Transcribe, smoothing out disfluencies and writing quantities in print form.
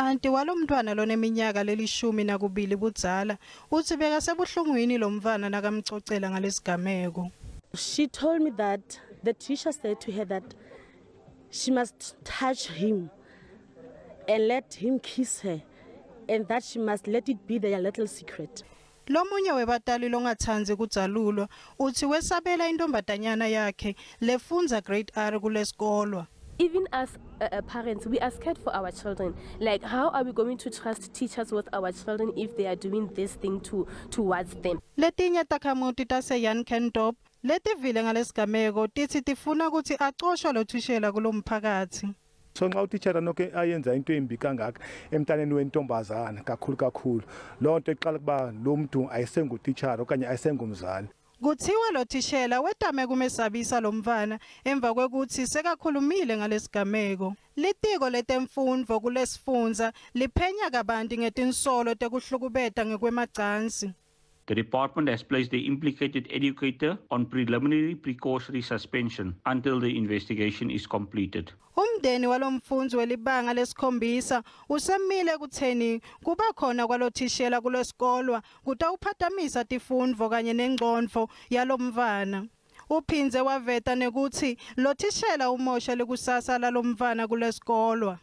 Anti walomntwana loneminyaka lelishumi nakubili budzala uthi bekasebuhlungwini lo mntfwana nakamcocela ngalesigameko. She told me that the teacher said to her that she must touch him and let him kiss her, and that she must let it be their little secret. Lomunye webatali longathanzi kudzalulwa uthi wesabela intombatanyana yakhe lefundza grade R kulesikolwa. Even as parents, we are scared for our children. Like, how are we going to trust teachers with our children if they are doing this thing towards them? Letinye takhamuti tase-eJan Kempdrop letivile ngalesigameko tithi tifuna ukuthi acoshwe lothishela kulomphakathi. So nxa utitshala noke ayenza into embi kangaka emntaneni wentombazana kakhulu lonto eqala kuba lo muntu ayisengutitshala okanye ayisengumzali. Kuthiwa lothishela wetame kumesabisa lo mntfwana emva kwekuthi sekakhulumile ngalesigameko. Litiko letemfundvo kulesifundza liphenya kabanti ngetinsolo tekuhlukumeta ngekwemacansi. The department has placed the implicated educator on preliminary precautionary suspension until the investigation is completed. Umndeni walomfundzi welibanga lesikhombisa usemile kutheni kuba khona kwalothishela kulesikolwa kutawuphatamisa tifundvo kanye nengcondvo yalomntfwana. Uphindze waveta nekuthi lothishela umosha lekusasa lalomntfwana kulesikolwa.